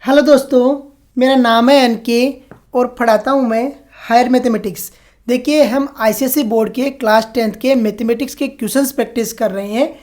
Hello दोस्तों, मेरा नाम है एनके और पढ़ाता हूँ मैं हायर मैथमेटिक्स। देखिए, हम आईसीएसई बोर्ड के क्लास 10th के मैथमेटिक्स के क्वेश्चंस प्रैक्टिस कर रहे हैं।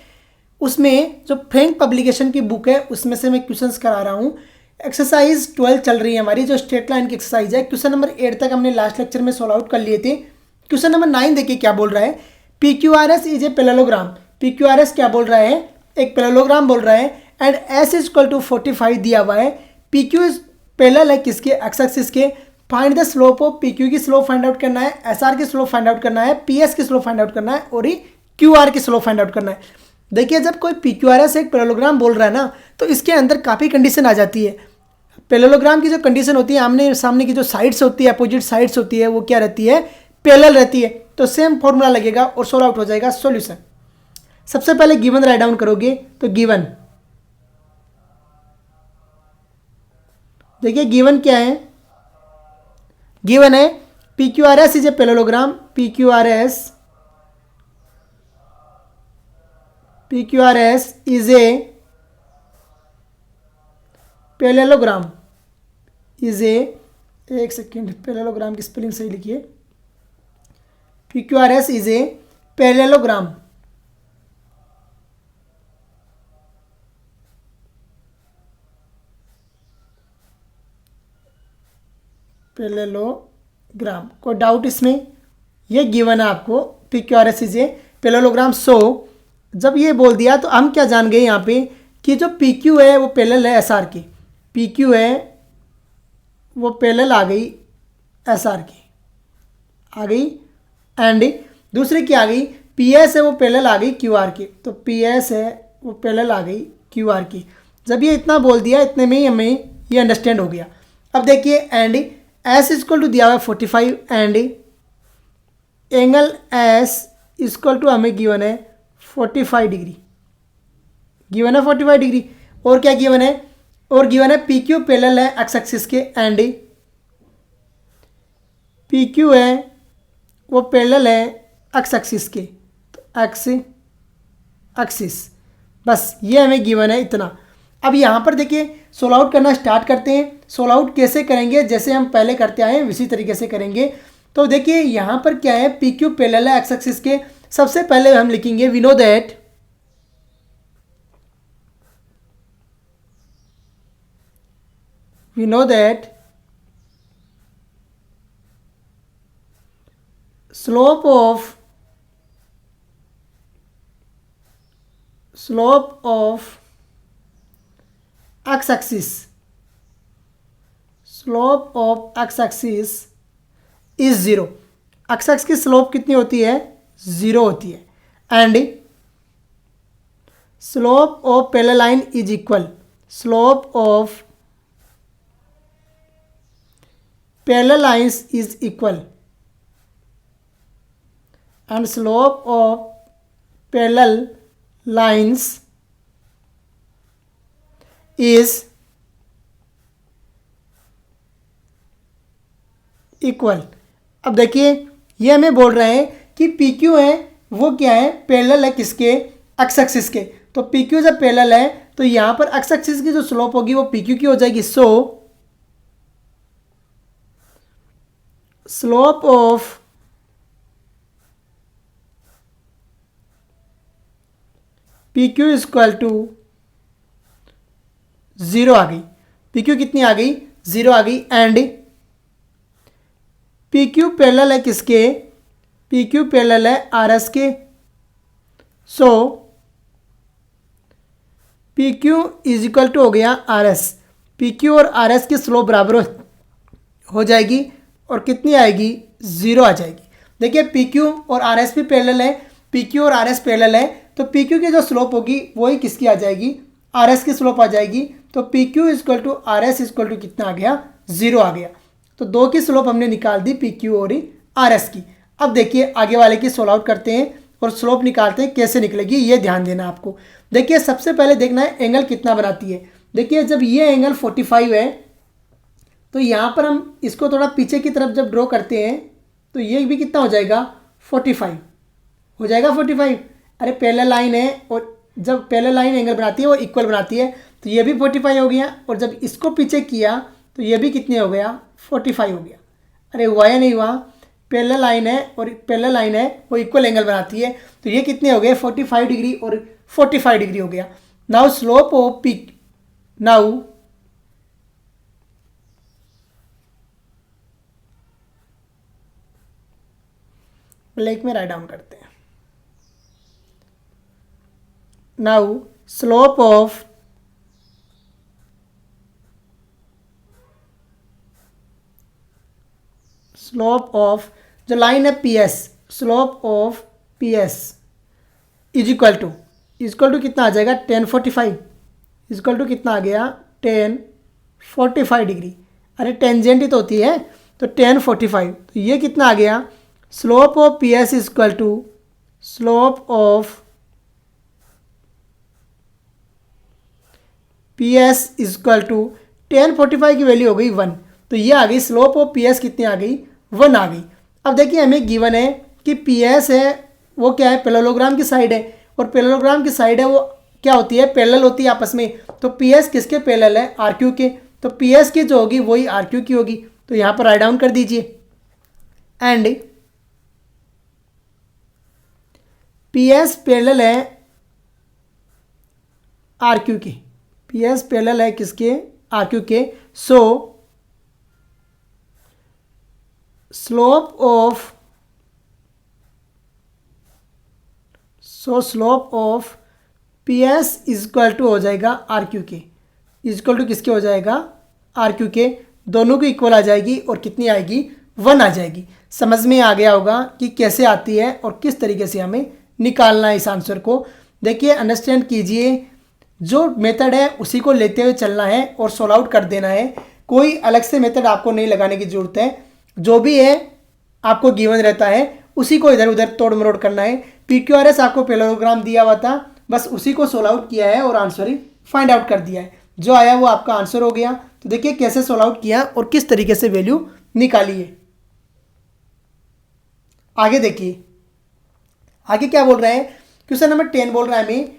उसमें जो फ्रैंक पब्लिकेशन की बुक है उसमें से मैं क्वेश्चंस करा रहा हूँ। एक्सरसाइज 12 चल रही है हमारी, जो स्ट्रेट लाइन की एक्सरसाइज है। क्वेश्चन नंबर 8 तक हमने लास्ट लेक्चर में सॉल्व आउट कर लिए थे। क्वेश्चन नंबर 9 देखिए क्या बोल रहा है। P Q R S is a parallelogram. P Q R S क्या बोल रहा है, एक पैरेललोग्राम बोल रहा है। And S is equal to 45 दिया हुआ है। पी क्यू इज पैरेलल है किसके, एक्स एक्सिस के। Find the slope of P Q की स्लोप फाइंड आउट करना है, एस आर की स्लोप फाइंड आउट करना है, पी एस की स्लोप फाइंड आउट करना है और ही क्यू आर की स्लोप फाइंड आउट करना है। देखिए, जब कोई पी क्यू आर एस एक पैरेललोग्राम बोल रहा है ना, तो इसके अंदर काफ़ी कंडीशन आ जाती है। पैरेललोग्राम की जो कंडीशन होती है, आमने सामने की जो साइड्स होती है, अपोजिट साइड्स होती है, वो क्या रहती है, पैरेलल रहती है। तो सेम फॉर्मूला लगेगा और सोल्व आउट हो जाएगा सॉल्यूशन। सबसे पहले गिवन राइट डाउन करोगे तो गिवन, देखिए गिवन क्या है। गिवन है P Q R S is a parallelogram. P Q R S is a parallelogram. Is a, एक सेकेंड, पैरेललोग्राम की स्पेलिंग सही लिखिए। P Q R S is a parallelogram. Parallelogram, कोई डाउट इसमें? ये गिवन है आपको, P Q R S is a parallelogram. So जब ये बोल दिया तो हम क्या जान गए यहाँ पे कि जो पी क्यू है वो पैरेलल है एस आर की। पी क्यू है वो पैरेलल आ गई एस आर की, आ गई। एंड दूसरी क्या आ गई, पी एस है वो पैरेलल आ गई क्यू आर की। तो पी एस है वो पैरेलल आ गई क्यू आर की। जब ये इतना बोल दिया, इतने में ही हमें ये अंडरस्टैंड हो गया। अब देखिए, एंड एस इक्वल टू दिया हुआ है 45 and angle S equal to हमें गिवन है 45 डिग्री। गिवन है 45 डिग्री। और क्या गिवन है, और गिवन है पी क्यू पैरेलल है एक्स एक्सिस के। एंड पी क्यू है वो पैरेलल है एक्स एक्सिस के। तो एक्स एक्सिस, बस ये हमें गिवन है इतना। अब यहाँ पर देखिए सोल्व आउट करना स्टार्ट करते हैं। सोल्व आउट कैसे करेंगे, जैसे हम पहले करते आए हैं उसी तरीके से करेंगे। तो देखिए यहाँ पर क्या है, पी क्यू पैरेलल है एक्स एक्सिस के। सबसे पहले हम लिखेंगे we no that slope of x axis, slope of X axis is zero. X axis की स्लोप कितनी होती है, जीरो होती है। And slope of parallel line is equal, slope of parallel lines is equal, and slope of parallel lines is equal. अब देखिए ये हमें बोल रहे हैं कि पी क्यू है वो क्या है, पैरेलल है किसके, एक्स एक्सिस के। तो पी क्यू जब पैरेलल है तो यहाँ पर एक्स एक्सिस की जो स्लोप होगी वो पी क्यू की हो जाएगी। So slope of P Q equal to zero आ गई। पी क्यू कितनी आ गई, जीरो आ गई। एंड पी क्यू पैरेलल है किसके, पी क्यू पैरेलल है आर एस के। So P Q is equal to हो गया आर एस। पी क्यू और आर एस की स्लोप बराबर हो जाएगी और कितनी आएगी, ज़ीरो आ जाएगी। देखिए पी क्यू और आर एस भी पैरेलल है, पी क्यू और आर एस पैरेलल है, तो पी क्यू की जो स्लोप होगी वही किसकी आ जाएगी, आर एस की स्लोप आ जाएगी। तो P Q equal to R S equal to कितना आ गया, ज़ीरो आ गया। तो दो की स्लोप हमने निकाल दी, पी क्यू और आर एस की। अब देखिए आगे वाले की सोल्व आउट करते हैं और स्लोप निकालते हैं, कैसे निकलेगी ये ध्यान देना आपको। देखिए सबसे पहले देखना है एंगल कितना बनाती है। देखिए जब ये एंगल 45 है तो यहाँ पर हम इसको थोड़ा पीछे की तरफ जब ड्रॉ करते हैं तो ये भी कितना हो जाएगा, 45 हो जाएगा। 45, अरे पैरेलल लाइन है और जब पैरेलल लाइन एंगल बनाती है वो इक्वल बनाती है। तो तो ये भी 45 हो गया, और जब इसको पीछे किया तो ये भी कितने हो गया, 45 हो गया। अरे हुआ या नहीं हुआ, पैरेलल लाइन है और पैरेलल लाइन है वो इक्वल एंगल बनाती है, तो ये कितने हो गए, 45 डिग्री और 45 डिग्री हो गया। Now slope of peak, now black में राइट डाउन करते हैं। नाउ स्लोप ऑफ जो लाइन है P S, slope of P S is equal to कितना आ जाएगा, 1045 इक्वल टू कितना आ गया, 1045 डिग्री। अरे टेंजेंट ही तो होती है, तो 1045, तो ये कितना आ गया, slope of P S equal to slope of P S equal to 1045 की वैल्यू हो गई 1, तो ये आ गई स्लोप ऑफ पी एस कितनी आ गई, 1 आ गई। अब देखिए हमें गिवन है कि पी एस है वो क्या है, पैरेललोग्राम की साइड है, और पैरेललोग्राम की साइड है वो क्या होती है, पैरेलल होती है आपस में। तो पी एस किसके पैरेलल है, आर क्यू के, तो पी एस की जो होगी वही आर क्यू की होगी। तो यहाँ पर राइट डाउन कर दीजिए, एंड पी एस पैरेलल है आर क्यू के, पी एस पैरेलल है किसके, आर क्यू के। So slope of P S equal to हो जाएगा आर क्यू के, इक्वल टू किसके हो जाएगा, आर क्यू के, दोनों की इक्वल आ जाएगी और कितनी आएगी, 1 आ जाएगी। समझ में आ गया होगा कि कैसे आती है और किस तरीके से हमें निकालना है इस आंसर को। देखिए अंडरस्टैंड कीजिए, जो मेथड है उसी को लेते हुए चलना है और सॉल्व आउट कर देना है, कोई अलग से मेथड आपको नहीं लगाने की ज़रूरत है। जो भी है आपको गिवन रहता है उसी को इधर उधर तोड़ मरोड़ करना है। PQRS आपको पैरेललोग्राम दिया हुआ था, बस उसी को सॉल्व आउट किया है और आंसर ही फाइंड आउट कर दिया है, जो आया वो आपका आंसर हो गया। तो देखिए कैसे सॉल्व आउट किया और किस तरीके से वैल्यू निकाली है। आगे देखिए, आगे क्या बोल रहे हैं, क्वेश्चन नंबर 10 बोल रहा है हमें,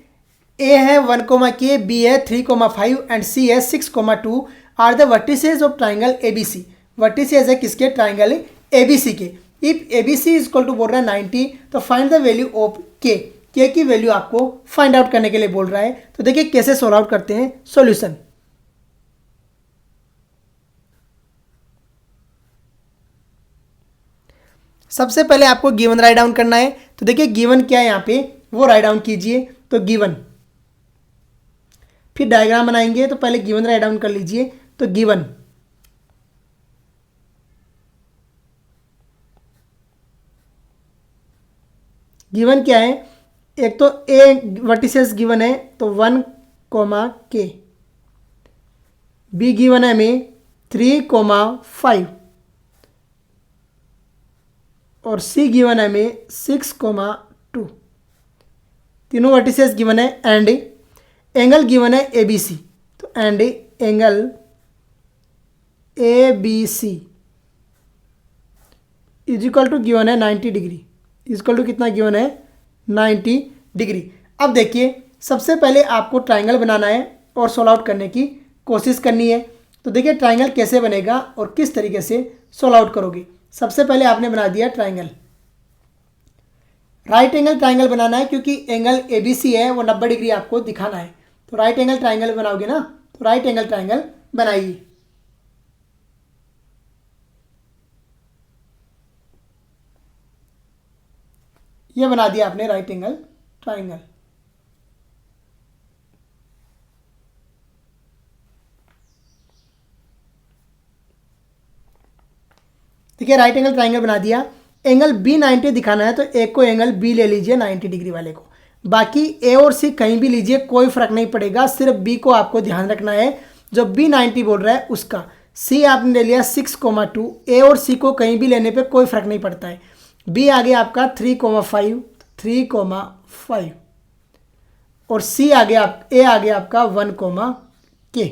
ए है 1, बी है 3, 5 एंड सी है 6, 2 are the vertices of triangle ABC। Vertices है किसके, ट्राइंगल ABC के। If ABC is equal to बोल रहा है 90, तो फाइंड द वैल्यू ऑफ के की वैल्यू आपको फाइंड आउट करने के लिए बोल रहा है। तो देखिए कैसे सॉल्व आउट करते हैं सॉल्यूशन। सबसे पहले आपको गिवन राइट डाउन करना है। तो देखिए गिवन क्या है यहाँ पे, वो राइट डाउन कीजिए। तो गिवन, फिर डायग्राम बनाएंगे, तो पहले गिवन राइट डाउन कर लीजिए। तो गिवन क्या है, एक तो ए वर्टिसेस गिवन है तो 1, K, बी गिवन है हमें 3, 5 और सी गिवन है हमें 6, 2। तीनों वर्टिसेस गिवन है एंड एंगल गिवन है ABC। तो and angle ABC is equal to given है 90 डिग्री, इक्वल टू कितना गिवन है, 90 डिग्री। अब देखिए सबसे पहले आपको ट्राइंगल बनाना है और सॉल्व आउट करने की कोशिश करनी है। तो देखिए ट्राइंगल कैसे बनेगा और किस तरीके से सॉल्व आउट करोगे। सबसे पहले आपने बना दिया ट्राइंगल, राइट एंगल ट्राइंगल बनाना है, क्योंकि एंगल ABC है वो 90 डिग्री आपको दिखाना है। तो राइट एंगल ट्राइंगल बनाओगे ना, तो राइट एंगल ट्राइंगल बनाइए। ये बना दिया आपने राइट एंगल ट्राइंगल। ठीक है, राइट एंगल ट्राइंगल बना दिया। एंगल B 90 दिखाना है, तो एक को एंगल B ले लीजिए 90 डिग्री वाले को, बाकी A और C कहीं भी लीजिए, कोई फर्क नहीं पड़ेगा, सिर्फ B को आपको ध्यान रखना है, जो B 90 बोल रहा है उसका। C आपने ले लिया 6, 2, A और C को कहीं भी लेने पे कोई फर्क नहीं पड़ता है। B आ गया आपका 3, 5 और C आ गया, A आ गया आपका 1, K।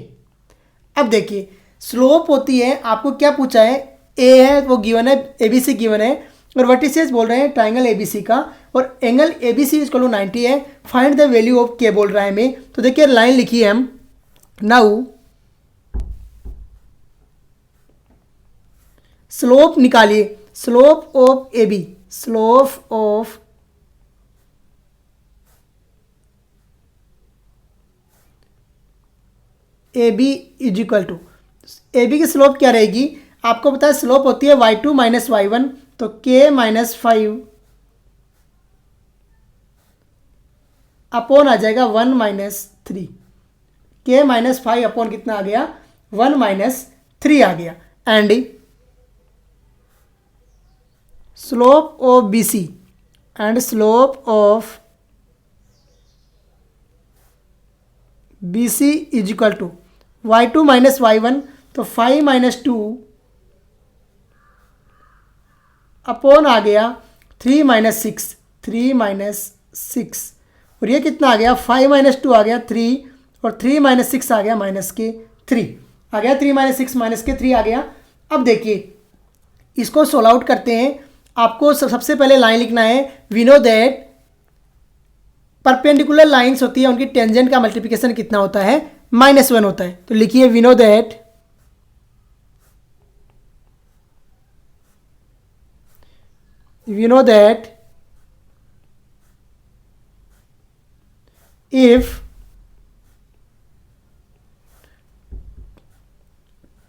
अब देखिए स्लोप होती है, आपको क्या पूछा है, A है वो गिवन है, ABC गिवन है, और वर्टिसेस बोल रहे हैं ट्राइंगल ABC का, और एंगल ABC इक्वल टू 90 है। Find the value of K बोल रहा है हमें। तो देखिए लाइन लिखी है हम, नाउ स्लोप निकालिए, slope of A B, slope of A B is equal to, A B की स्लोप क्या रहेगी, आपको पता है स्लोप होती है y2 माइनस वाई वन, तो k माइनस 5 अपॉन आ जाएगा 1 माइनस 3, k माइनस 5 अपॉन कितना आ गया 1 माइनस 3 आ गया। And slope of B C, and slope of B C is equal to y2 minus Y one, तो 5 माइनस 2 अपॉन आ गया 3 माइनस 6, 3 माइनस 6, और ये कितना आ गया 5 माइनस 2 आ गया 3, और 3 माइनस 6 आ गया माइनस के 3 आ गया, 3 माइनस 6 माइनस के 3 आ गया। अब देखिए इसको सोल्व आउट करते हैं। आपको सबसे पहले लाइन लिखना है, we no that perpendicular lines होती है उनकी टेंजेंट का मल्टीप्लिकेशन कितना होता है -1 होता है। तो लिखिए वी know that if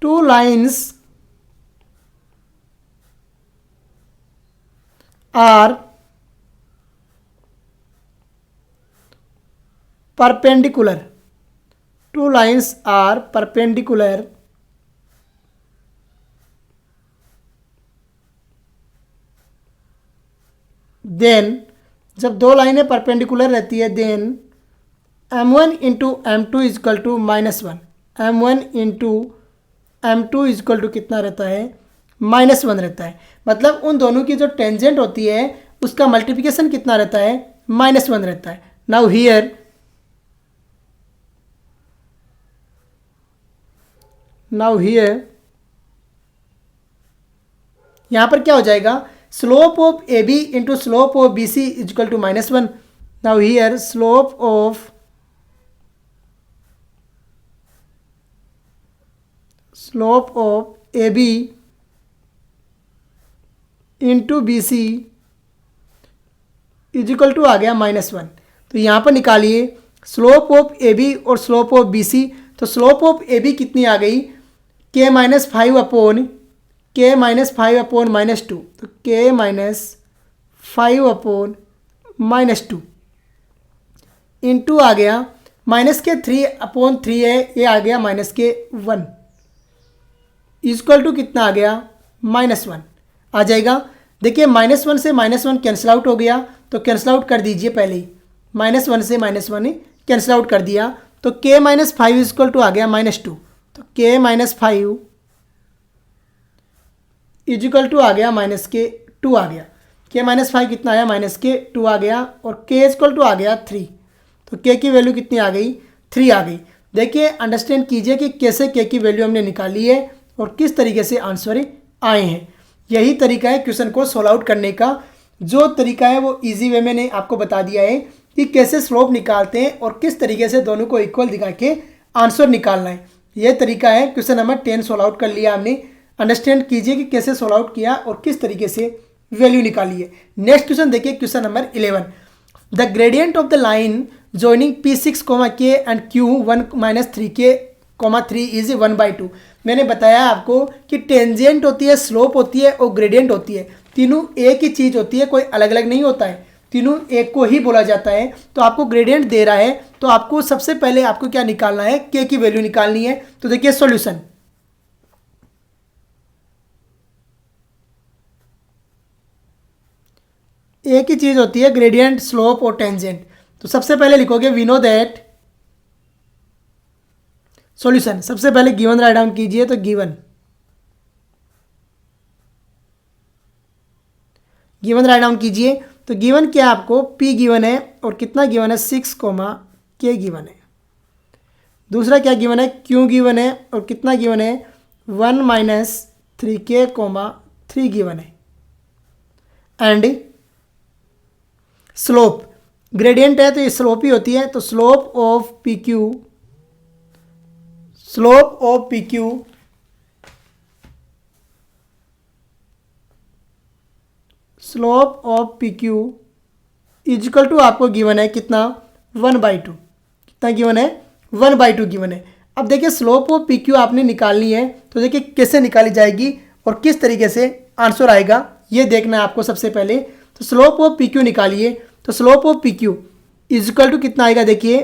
two lines are perpendicular, two lines are perpendicular, then जब दो लाइनें परपेंडिकुलर रहती है then m1 into m two is equal to -1, m1 into m two is equal to कितना रहता है -1 रहता है। मतलब उन दोनों की जो टेंजेंट होती है उसका मल्टीप्लिकेशन कितना रहता है -1 रहता है। नाउ हियर यहाँ पर क्या हो जाएगा, slope of A B into slope of B C equal to -1। Now here slope of A B into B C equal to आ गया -1। तो यहाँ पर निकालिए स्लोप ऑफ ए बी और स्लोप ऑफ बी सी। तो स्लोप ऑफ ए बी कितनी आ गई k माइनस 5 अपॉन -2, तो k माइनस 5 अपॉन -2 इंटू आ गया माइनस के 3 अपॉन 3 है, ये आ गया माइनस के 1 इजक्वल टू कितना आ गया -1 आ जाएगा। देखिए -1 से -1 कैंसिल आउट हो गया, तो कैंसिल आउट कर दीजिए पहले ही, -1 से -1 कैंसिल आउट कर दिया, तो k माइनस 5 इजक्वल टू आ गया -2, तो k माइनस 5 इजिकल टू आ गया -2 आ गया। k माइनस 5 कितना आया -2 आ गया, और k इजकल टू आ गया 3, तो k की वैल्यू कितनी आ गई 3 आ गई। देखिए अंडरस्टैंड कीजिए कि कैसे k की वैल्यू हमने निकाली है और किस तरीके से आंसर आए हैं। यही तरीका है क्वेश्चन को सोल्व आउट करने का। जो तरीका है वो इजी वे में मैंने आपको बता दिया है कि कैसे स्लोप निकालते हैं और किस तरीके से दोनों को इक्वल दिखा के आंसर निकालना है। यह तरीका है। क्वेश्चन नंबर 10 सोल्व आउट कर लिया हमने। अंडरस्टैंड कीजिए कि कैसे सोल्व आउट किया और किस तरीके से वैल्यू निकाली है। नेक्स्ट क्वेश्चन देखिए, question number 11, the gradient of the line joining P6, K and Q1 - 3K, 3 is 1/2। मैंने बताया आपको कि टेंजेंट होती है, स्लोप होती है और ग्रेडियंट होती है। तीनों एक ही चीज़ होती है, कोई अलग अलग नहीं होता है, तीनों एक को ही बोला जाता है। तो आपको ग्रेडियंट दे रहा है तो आपको सबसे पहले आपको क्या निकालना है, के की वैल्यू निकालनी है। तो देखिए सॉल्यूशन, एक ही चीज़ होती है ग्रेडियंट, स्लोप और टेंजेंट। तो सबसे पहले लिखोगे वी नो दैट सॉल्यूशन। सबसे पहले गिवन राइट डाउन कीजिए, तो गिवन राइट डाउन कीजिए। तो गिवन क्या आपको P गिवन है और कितना गिवन है 6, K गिवन है। दूसरा क्या गिवन है, Q गिवन है और कितना गिवन है 1 - 3K, 3 गिवन है। एंड स्लोप, ग्रेडियंट है तो ये स्लोप ही होती है। तो slope of PQ slope of P Q is equal to आपको गिवन है कितना 1/2, कितना गिवन है 1/2 गिवन है। अब देखिए स्लोप ऑफ पी क्यू आपने निकालनी है, तो देखिए कैसे निकाली जाएगी और किस तरीके से आंसर आएगा ये देखना है आपको सबसे पहले। तो स्लोप ऑफ पी क्यू निकालिए, तो slope of P Q is equal to कितना आएगा, देखिए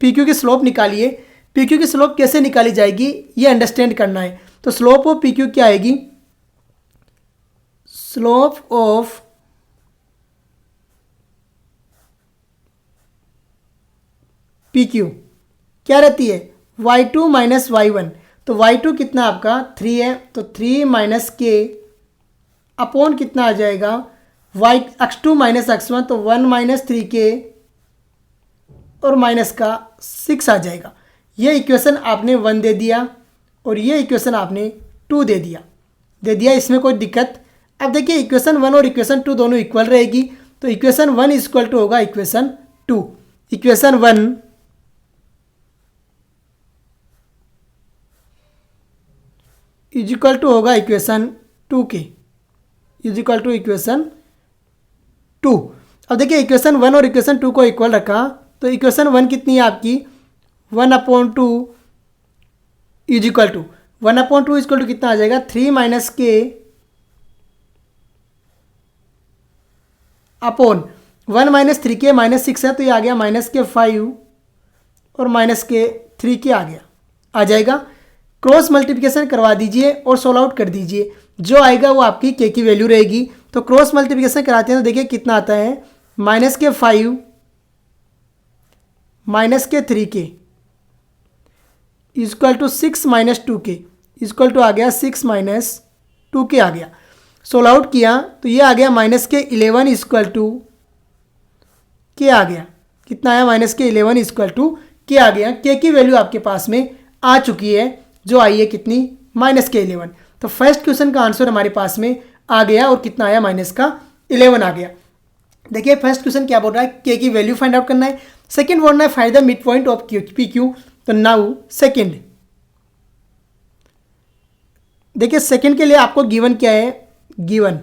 पी क्यू की स्लोप निकालिए। पी क्यू की स्लोप कैसे निकाली जाएगी ये अंडरस्टैंड करना है। तो स्लोप ऑफ पी क्यू क्या आएगी, स्लोप ऑफ पी क्यू क्या रहती है y2 माइनस y1। तो y2 कितना आपका 3 है, तो 3 माइनस के अपॉन कितना आ जाएगा x2 माइनस x1, तो 1 माइनस 3k और माइनस का 6 आ जाएगा। ये इक्वेशन आपने 1 दे दिया और ये इक्वेशन आपने 2 दे दिया, इसमें कोई दिक्कत। अब देखिए इक्वेशन 1 और इक्वेशन 2 दोनों इक्वल रहेगी, तो इक्वेशन 1 इक्वल टू होगा इक्वेशन 2। इक्वेशन 1 इजिकल टू होगा इक्वेशन 2 के, इजिकल टू इक्वेशन 2। अब देखिए इक्वेशन 1 और इक्वेशन 2 को इक्वल रखा, तो इक्वेशन 1 कितनी है आपकी 1/2 इजिकल टू 1/2 इजिकल टू कितना आ जाएगा 3 माइनस के अपॉन 1 माइनस 3k माइनस 6 है, तो ये आ गया माइनस के 5 और माइनस के 3k आ जाएगा। क्रॉस मल्टीप्लिकेशन करवा दीजिए और सोल्व आउट कर दीजिए, जो आएगा वो आपकी k की वैल्यू रहेगी। तो क्रॉस मल्टीप्लिकेशन कराते हैं तो देखिए कितना आता है माइनस के 5 माइनस के 3k equal to 6 minus 2k equal to आ गया 6 माइनस 2k आ गया। सोल्व आउट किया तो ये आ गया माइनस के 11 इजक्वल टू k आ गया, कितना आया माइनस के 11 इजक्वल टू k आ गया। k की वैल्यू आपके पास में आ चुकी है, जो आई है कितनी माइनस के 11। तो फर्स्ट क्वेश्चन का आंसर हमारे पास में आ गया और कितना आया माइनस का 11 आ गया। देखिए फर्स्ट क्वेश्चन क्या बोल रहा है, k की वैल्यू फाइंड आउट करना है। सेकंड बोलना है find the mid point of P Q. तो नाउ सेकंड, देखिए सेकंड के लिए आपको गिवन क्या है, गिवन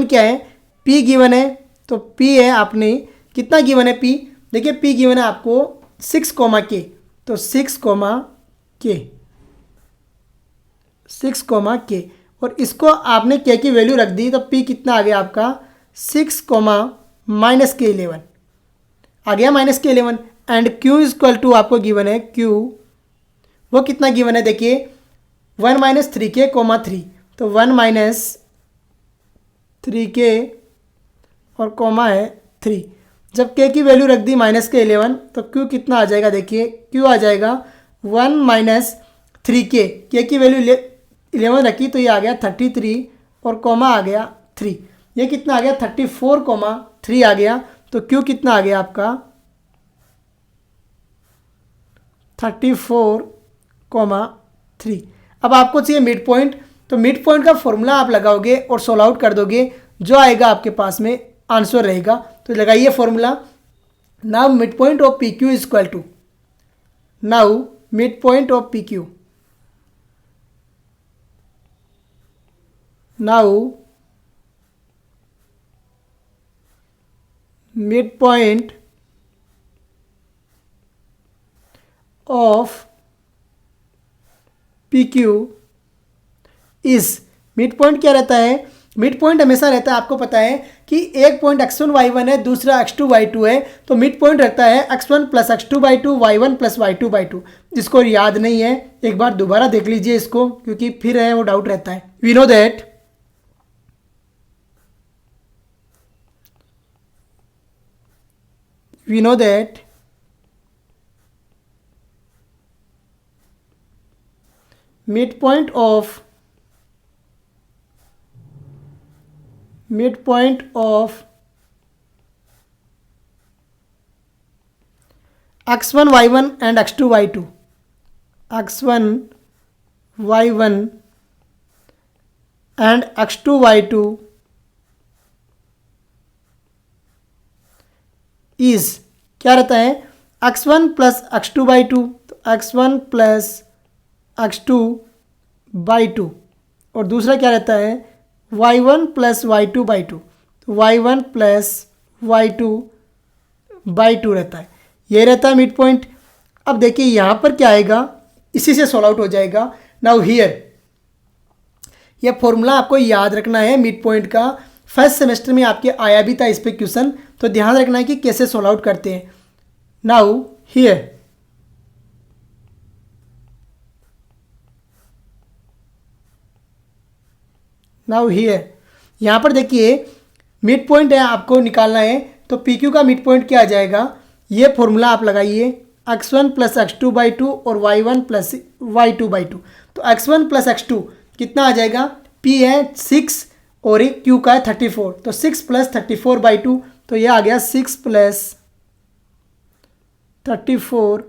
क्या है p गिवन है। तो p है आपने कितना गिवन है p, देखिए p गिवन है आपको 6 k, तो 6 k और इसको आपने k की वैल्यू रख दी, तो p कितना आ गया आपका 6 माइनस के 11 आ गया माइनस के 11। एंड q इजक्वल टू आपको गिवन है q, वो कितना गिवन है देखिए 1 माइनस 3k 3, तो 1 माइनस 3k और कोमा है 3। जब k की वैल्यू रख दी माइनस के 11, तो q कितना आ जाएगा देखिए q आ जाएगा 1 माइनस 3k, k की वैल्यू 11 रखी तो ये आ गया 33 और कोमा आ गया 3, ये कितना आ गया 34,3 आ गया। तो q कितना आ गया आपका 34,3। अब आपको चाहिए मिड पॉइंट, तो मिड पॉइंट का फॉर्मूला आप लगाओगे और सोल्व आउट कर दोगे, जो आएगा आपके पास में आंसर रहेगा। तो लगाइए formula, now mid point of P Q is equal to, now mid point of P Q, now mid point of P Q is, mid point क्या रहता है, मिड पॉइंट हमेशा रहता है, आपको पता है कि एक पॉइंट x1 y1 है, दूसरा x2 y2 है, तो मिड पॉइंट रहता है x1 plus x2/2 y1 plus y2/2। जिसको याद नहीं है एक बार दोबारा देख लीजिए इसको, क्योंकि फिर है वो डाउट रहता है। We no that midpoint of x1 y1 and x2 y2, x1 y1 and x2 y2 is क्या रहता है x1 plus x2 by to, तो x1 plus x2 by two, और दूसरा क्या रहता है y1 plus y2 by to, तो y1 plus y2 by to रहता है। ये रहता है मिड पॉइंट। अब देखिए यहाँ पर क्या आएगा, इसी से सॉल्व आउट हो जाएगा। नाउ हियर ये फॉर्मूला आपको याद रखना है मिड पॉइंट का, फर्स्ट सेमेस्टर में आपके आया भी था इस पे क्वेश्चन, तो ध्यान रखना है कि कैसे सॉल्व आउट करते हैं। नाउ हियर यहाँ पर देखिए मिड पॉइंट है, आपको निकालना है, तो पी क्यू का मिड पॉइंट क्या आ जाएगा, ये फॉर्मूला आप लगाइए x1 plus x2 by two और y1 plus y2 by to. तो x1 प्लस x2 कितना आ जाएगा, p है 6 और एक q का है 34, तो 6 प्लस 34 बाई टू, तो ये आ गया 6 प्लस 34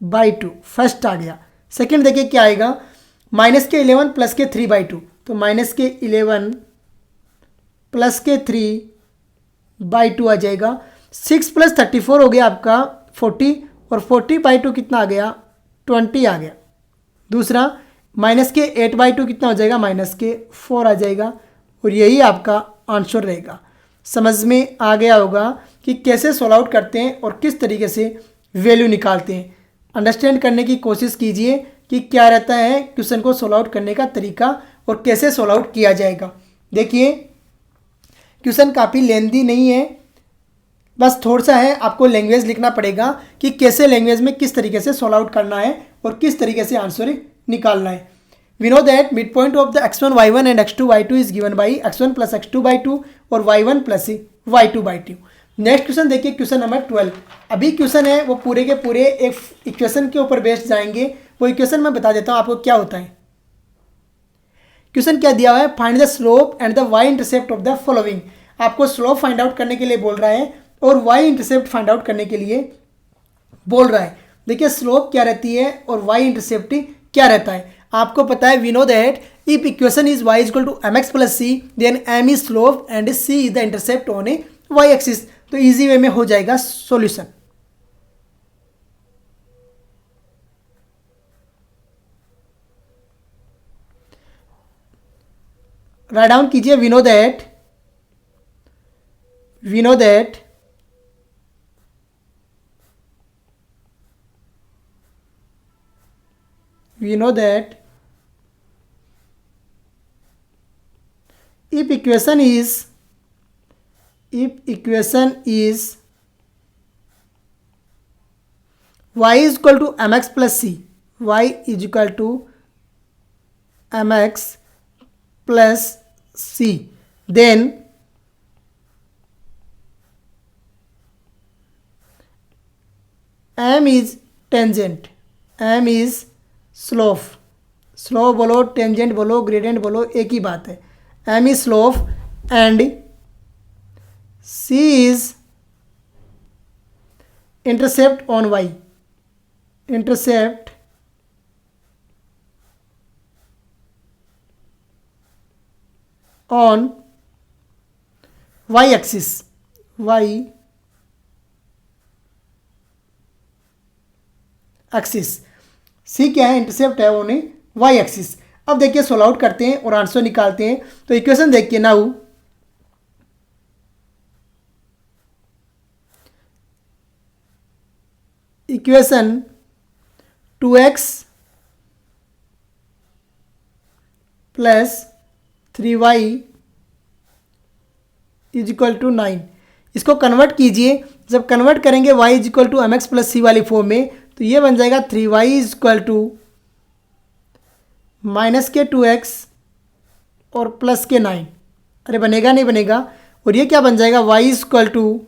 बाई टू, फर्स्ट आ गया। सेकेंड देखिए क्या आएगा, माइनस के 11 प्लस के 3 बाई टू, तो माइनस के 11 प्लस के 3 बाई टू आ जाएगा। 6 प्लस 34 हो गया आपका 40, और 40 बाई टू कितना आ गया, 20 आ गया। दूसरा माइनस के 8 बाई टू कितना हो जाएगा, माइनस के 4 आ जाएगा, और यही आपका आंसर रहेगा। समझ में आ गया होगा कि कैसे सॉल्व आउट करते हैं और किस तरीके से वैल्यू निकालते हैं। अंडरस्टैंड करने की कोशिश कीजिए कि क्या रहता है क्वेश्चन को सॉल्व आउट करने का तरीका और कैसे सॉल्व आउट किया जाएगा। देखिए क्वेश्चन काफ़ी लेंदी नहीं है, बस थोड़ा सा है, आपको लैंग्वेज लिखना पड़ेगा कि कैसे लैंग्वेज में किस तरीके से सॉल्व आउट करना है और किस तरीके से आंसर निकालना है। We no that mid point of the x1 y1 and x2 y2 is given by x1 plus x2 by two और y1 plus y2 by two. Next question देखिए, क्वेश्चन नंबर 12। अभी क्वेश्चन है वो पूरे के पूरे एक इक्वेशन के ऊपर बेस्ड जाएंगे। वो इक्वेशन मैं बता देता हूँ आपको क्या होता है। क्वेश्चन क्या दिया हुआ है, find the slope and the y intercept of the following. आपको स्लोप फाइंड आउट करने के लिए बोल रहा है और y इंटरसेप्ट फाइंड आउट करने के लिए बोल रहा है। देखिए स्लोप क्या रहती है और y इंटरसेप्ट क्या रहता है। आपको पता है, we no that if equation is y equal to mx plus C, then m is slope and c is the intercept on a y axis. तो इजी वे में हो जाएगा सॉल्यूशन। राइट डाउन कीजिए, we no that we know that if equation is y is equal to mx plus c, y is equal to mx plus c, then m is tangent, m is slope, slope बोलो tangent बोलो gradient बोलो एक ही बात है। m is slope and c is intercept on y, intercept on y axis, y axis. C क्या है, intercept है वो नहीं, वाई एक्सिस। अब देखिए सोल्व आउट करते हैं और आंसर निकालते हैं। तो इक्वेशन देखिए, now equation 2x plus 3y is equal to 9। इसको कन्वर्ट कीजिए, जब कन्वर्ट करेंगे y is equal to mx plus C वाली फॉर्म में, तो ये बन जाएगा 3y is equal to minus के 2x और प्लस के 9। अरे बनेगा नहीं बनेगा। और ये क्या बन जाएगा, y is equal to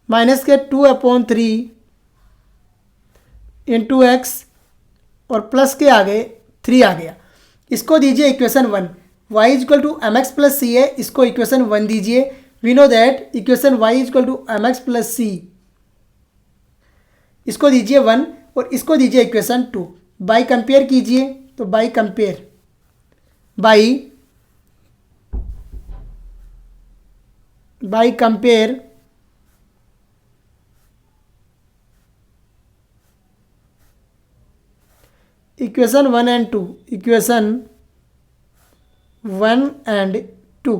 minus के 2/3 इंटू एक्स और प्लस के आगे 3 आ गया। इसको दीजिए equation 1, y is equal to M X plus C है, इसको इक्वेशन 1 दीजिए। We no that equation y is equal to M X plus C, इसको दीजिए 1 और इसको दीजिए इक्वेशन 2। बाई कंपेयर कीजिए, तो by compare equation 1 and 2, equation 1 and 2,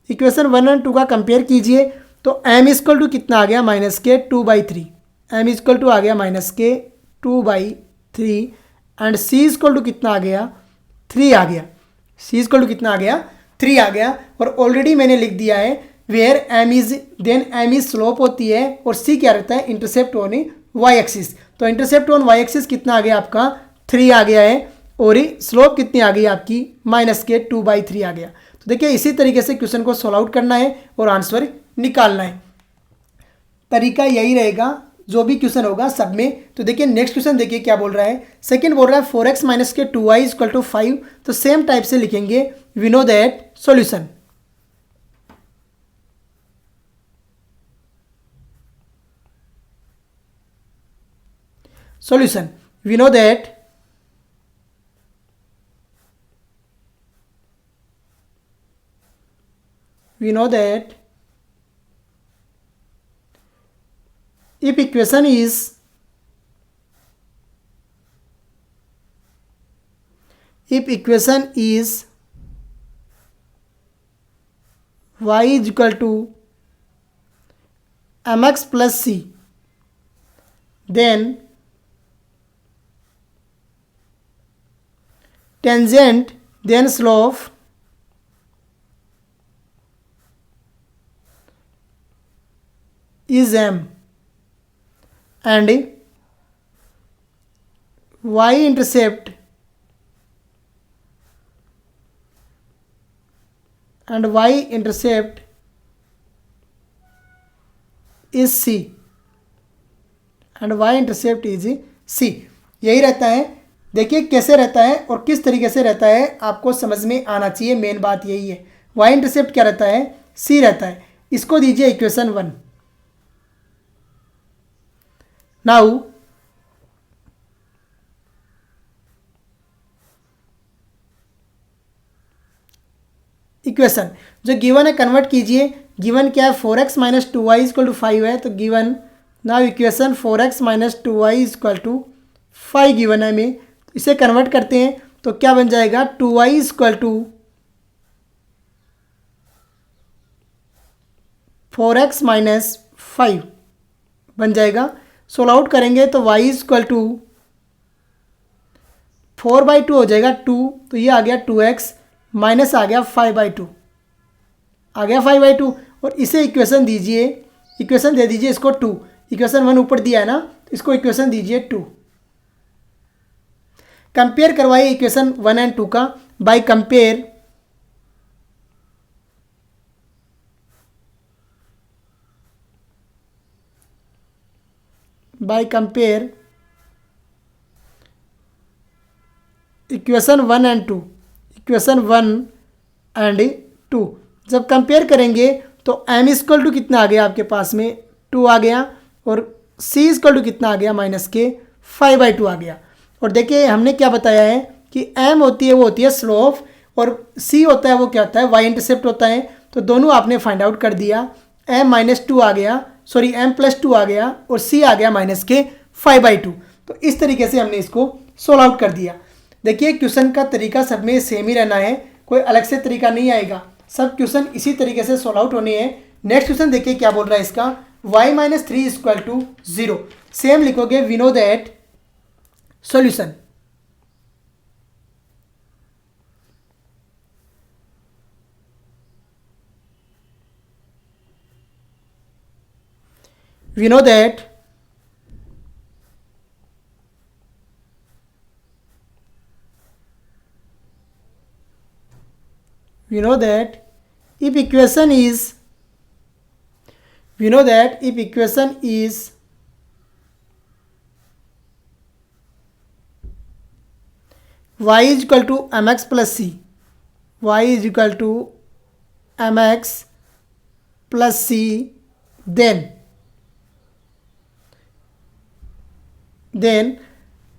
equation 1 and 2 का कंपेयर कीजिए तो m इक्वल टू कितना आ गया -2/3, m इक्वल टू आ गया -2/3 एंड c इक्वल टू कितना आ गया 3 आ गया, c इक्वल टू कितना आ गया 3 आ गया। और ऑलरेडी मैंने लिख दिया है वेयर m इज स्लोप होती है और c क्या रहता है इंटरसेप्ट ऑन y एक्सिस। तो इंटरसेप्ट ऑन y एक्सिस कितना आ गया आपका 3 आ गया है और स्लोप कितनी आ गई आपकी -2/3 आ गया। तो देखिए इसी तरीके से क्वेश्चन को सॉल्व आउट करना है और आंसर निकालना है। तरीका यही रहेगा जो भी क्वेश्चन होगा सब में। तो देखिए नेक्स्ट क्वेश्चन देखिए क्या बोल रहा है। सेकंड बोल रहा है 4x माइनस के 2y इक्वल टू 5। तो सेम टाइप से लिखेंगे we no that solution. Solution, we know that if equation is y is equal to mx plus c, then tangent then slope is m and y intercept is c यही रहता है। देखिए कैसे रहता है और किस तरीके से रहता है आपको समझ में आना चाहिए, मेन बात यही है। y इंटरसेप्ट क्या रहता है c रहता है। इसको दीजिए इक्वेशन 1। नाउ इक्वेशन जो गिवन है कन्वर्ट कीजिए। गिवन क्या है 4x minus 2y equal to 5 है। तो given now equation 4x minus 2y equal to 5 given है हमें। इसे कन्वर्ट करते हैं तो क्या बन जाएगा 2y equal to 4x minus 5 बन जाएगा। सोल्व आउट करेंगे तो y इक्वल टू 4/2 हो जाएगा 2। तो ये आ गया 2x माइनस आ गया 5/2 आ गया 5/2। और इसे इक्वेशन दीजिए, इक्वेशन दे दीजिए इसको 2। इक्वेशन 1 ऊपर दिया है ना, इसको इक्वेशन दीजिए 2। कंपेयर करवाइए इक्वेशन 1 and 2 का by compare equation 1 and 2, equation 1 and 2 जब कंपेयर करेंगे तो m इक्वल टू कितना आ गया आपके पास में 2 आ गया और c इक्वल टू कितना आ गया -5/2 आ गया। और देखिए हमने क्या बताया है कि m होती है वो होती है स्लोप और c होता है वो क्या होता है y इंटरसेप्ट होता है। तो दोनों आपने फाइंड आउट कर दिया। m-2 आ गया, सॉरी m+2 आ गया और c आ गया -5/2। तो इस तरीके से हमने इसको सोल्व आउट कर दिया। देखिए क्वेश्चन का तरीका सब में सेम ही रहना है, कोई अलग से तरीका नहीं आएगा। सब क्वेश्चन इसी तरीके से सोल्व आउट होने हैं। नेक्स्ट क्वेश्चन देखिए क्या बोल रहा है इसका y-3 इक्वल टू 0। सेम लिखोगे we no that solution. we know that if equation is y is equal to mx plus c, y is equal to mx plus c, then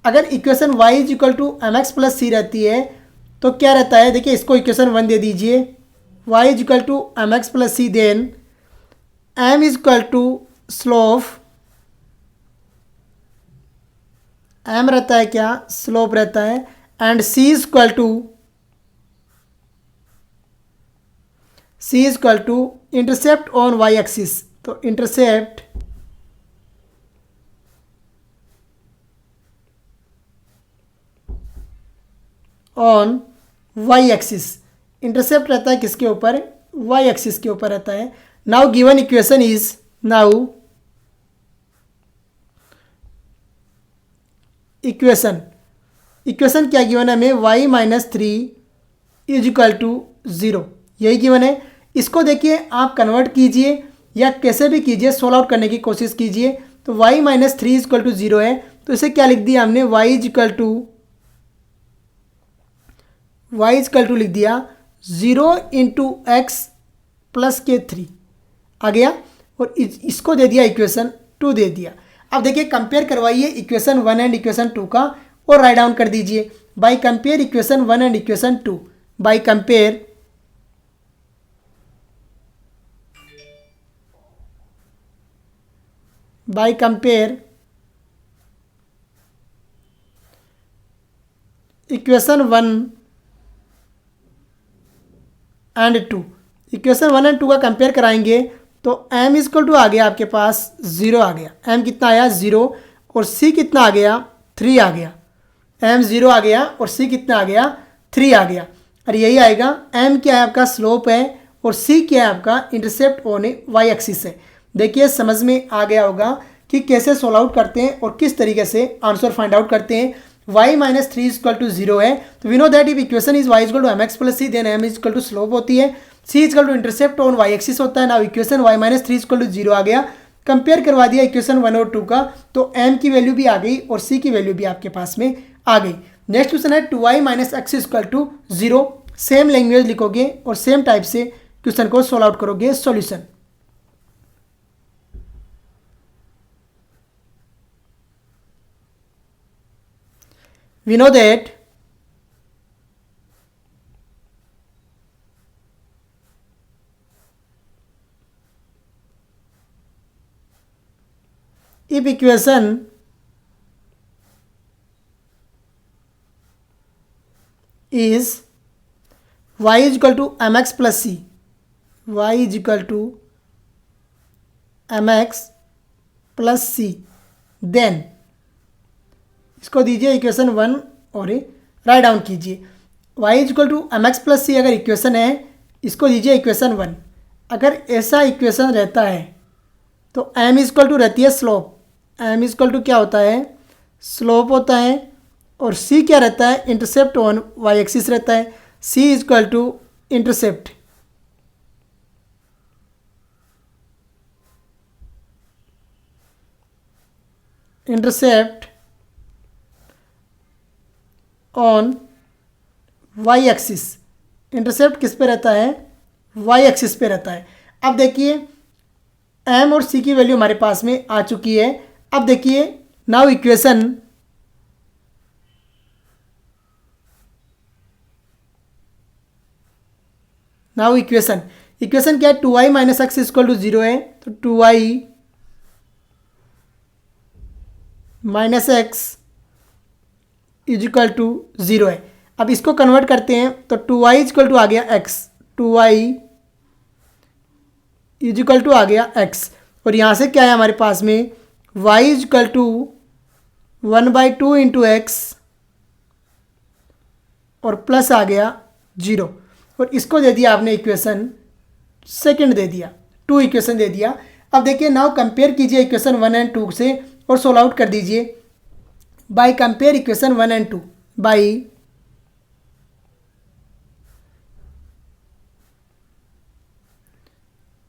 अगर equation y is equal to M X plus C रहती है तो क्या रहता है। देखिए इसको equation 1 दे दीजिए y is equal to M X plus C, then m is equal to slope, m रहता है क्या स्लोप रहता है and C is equal to intercept on Y axis, तो intercept on Y axis, intercept रहता है किसके ऊपर, वाई एक्सिस के ऊपर रहता है। Now given equation is, now equation क्या गिवन है हमें, y minus 3 is equal to 0, यही गिवन है। इसको देखिए आप कन्वर्ट कीजिए या कैसे भी कीजिए, सोल्व आउट करने की कोशिश कीजिए। तो y minus 3 is equal to 0 है, तो इसे क्या लिख दिया हमने, y इज इक्वल टू लिख दिया 0 इंटू एक्स प्लस के 3 आ गया, और इसको दे दिया इक्वेशन 2 दे दिया। अब देखिए कंपेयर करवाइए इक्वेशन 1 एंड इक्वेशन 2 का और राइट डाउन कर दीजिए। By compare equation 1 and equation 2, by compare equation 1 and 2, equation 1 and 2 का कंपेयर कराएंगे तो m इक्वल टू आ गया आपके पास 0 आ गया, m कितना आया 0, और c कितना आ गया 3 आ गया, m 0 आ गया और c कितना आ गया 3 आ गया। और यही आएगा, m क्या है आपका स्लोप है और c क्या है आपका इंटरसेप्ट ऑन y एक्सिस है। देखिए समझ में आ गया होगा कि कैसे सोल्व आउट करते हैं और किस तरीके से आंसर फाइंड आउट करते हैं। y माइनस 3 इक्वल टू 0 है, तो we no that if equation is y equal to M X plus C, then m equal to slope होती है, c equal to intercept on y axis होता है। ना equation y minus 3 equal to 0 आ गया, compare करवा दिया equation 1 और 2 का, तो m की वैल्यू भी आ गई और c की वैल्यू भी आपके पास में आ गई। नेक्स्ट क्वेश्चन है 2y minus X equal to 0, same language लिखोगे और सेम टाइप से क्वेश्चन को सोल्व आउट करोगे। Solution, we know that if equation is y is equal to mx plus c, y is equal to mx plus c, then इसको दीजिए equation 1 और write down कीजिए। y is equal to M X plus C अगर equation है, इसको दीजिए equation 1। अगर ऐसा इक्वेशन रहता है तो m इज इक्वल टू रहती है slope, m is equal to क्या होता है, स्लोप होता है, और c क्या रहता है, इंटरसेप्ट ऑन y एक्सिस रहता है। c is equal to intercept on Y axis, intercept किस पे रहता है, वाई एक्सिस पे रहता है। अब देखिए m और c की वैल्यू हमारे पास में आ चुकी है। अब देखिए नाउ इक्वेशन क्या है, 2y minus X equal to 0 है, तो 2y minus X is equal to 0 है। अब इसको कन्वर्ट करते हैं तो 2y इज इक्वल टू आ गया x, 2y is equal to आ गया x, और यहाँ से क्या है हमारे पास में y is equal to 1/2 into X और प्लस आ गया 0, और इसको दे दिया आपने इक्वेशन सेकंड दे दिया, 2 इक्वेशन दे दिया। अब देखिए नाउ कंपेयर कीजिए इक्वेशन 1 एंड 2 से और सोल्व आउट कर दीजिए। By compare equation 1 and 2, by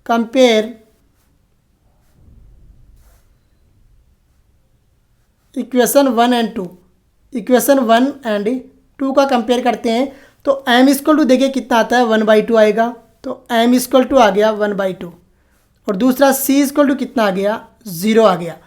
compare equation 1 and 2, equation 1 and 2 का कंपेयर करते हैं तो m इक्वल टू देखिए कितना आता है, 1/2 आएगा, तो m इक्वल टू आ गया 1/2, और दूसरा c इक्वल टू कितना आ गया, 0 आ गया।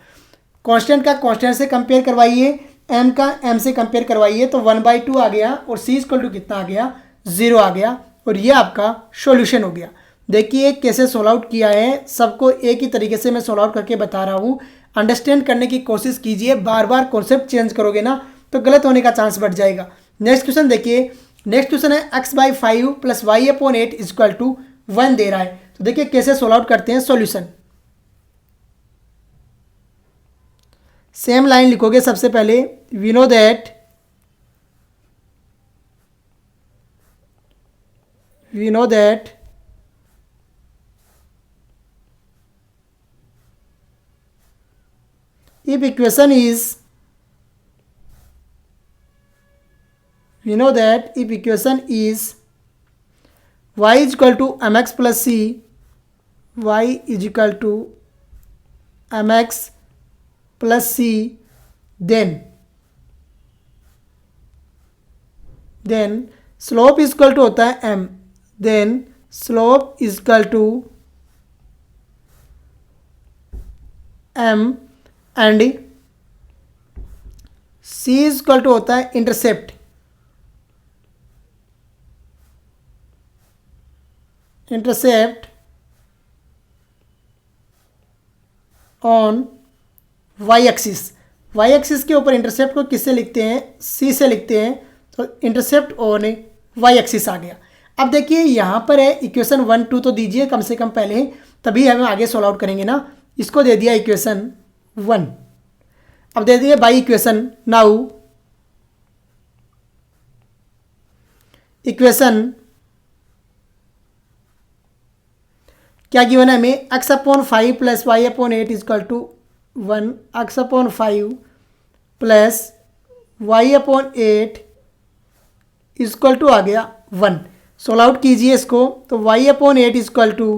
कांस्टेंट का कांस्टेंट से कंपेयर करवाइए, m का m से कंपेयर करवाइए, तो 1/2 आ गया और c इक्वल टू कितना आ गया, 0 आ गया, और ये आपका सॉल्यूशन हो गया। देखिए कैसे सोल्व आउट किया है, सबको एक ही तरीके से मैं सोल्व आउट करके बता रहा हूँ। अंडरस्टैंड करने की कोशिश कीजिए, बार बार कॉन्सेप्ट चेंज करोगे ना तो गलत होने का चांस बढ़ जाएगा। नेक्स्ट क्वेश्चन देखिए, नेक्स्ट क्वेश्चन है x/5 plus y/8 equal to 1 दे रहा है। तो देखिए कैसे सोल्व आउट करते हैं सॉल्यूशन। सेम लाइन लिखोगे सबसे पहले, we know that if equation is y is equal to mx plus c, y is equal to mx plus c, then slope is equal to होता है m, then slope is equal to m and c is equal to होता है intercept, on Y axis के ऊपर intercept को किससे लिखते हैं, c से लिखते हैं, तो इंटरसेप्ट ऑन वाई एक्सिस आ गया। अब देखिए यहाँ पर है इक्वेशन 1 2 तो दीजिए कम से कम पहले, तभी हम आगे सॉल्व आउट करेंगे ना। इसको दे दिया इक्वेशन 1, अब दे दिए बाई इक्वेशन। नाउ इक्वेशन क्या गिवन है हमें, x/5 plus y/8 equal to 1, x/5 plus y/8 equal to आ गया 1। सोल्व आउट कीजिए इसको, तो y/8 equal to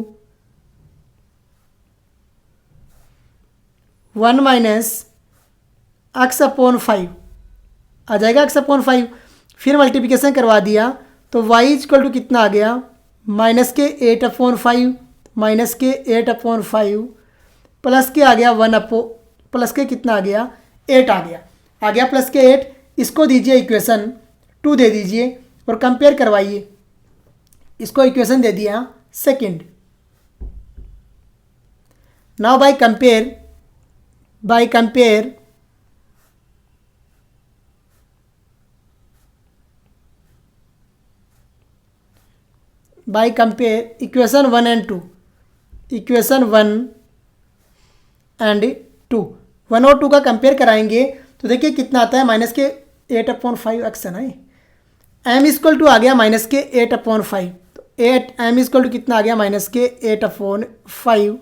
1 minus x/5 आ जाएगा, x/5 फिर मल्टीप्लिकेशन करवा दिया तो y इजकल टू कितना आ गया, माइनस के 8/5 माइनस के 8/5 प्लस के आ गया 1 प्लस के कितना आ गया 8 आ गया प्लस के 8। इसको दीजिए इक्वेशन 2 दे दीजिए और कंपेयर करवाइए, इसको इक्वेशन दे दिया second. Now by compare equation 1 and 2, equation 1 and 2, 1 और 2 का कंपेयर कराएंगे तो देखिए कितना आता है, माइनस के 8/5 एक्स है ना, m इक्वल टू आ गया माइनस के 8/5, तो 8 m इक्वल टू कितना आ गया माइनस के 8/5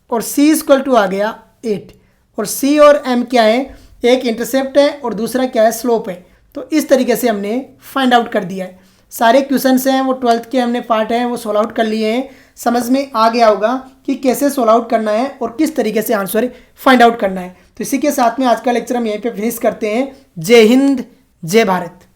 और c इक्वल टू आ गया 8, और c और m क्या है, एक इंटरसेप्ट है और दूसरा क्या है स्लोप है। तो इस तरीके से हमने फाइंड आउट कर दिया है। सारे क्वेश्चंस हैं वो 12th के हमने पार्ट हैं वो सोल्व आउट कर लिए हैं, समझ में आ गया होगा कि कैसे सोल्व आउट करना है और किस तरीके से आंसर फाइंड आउट करना है। तो इसी के साथ में आज का लेक्चर हम यहीं पे फिनिश करते हैं। जय हिंद, जय भारत।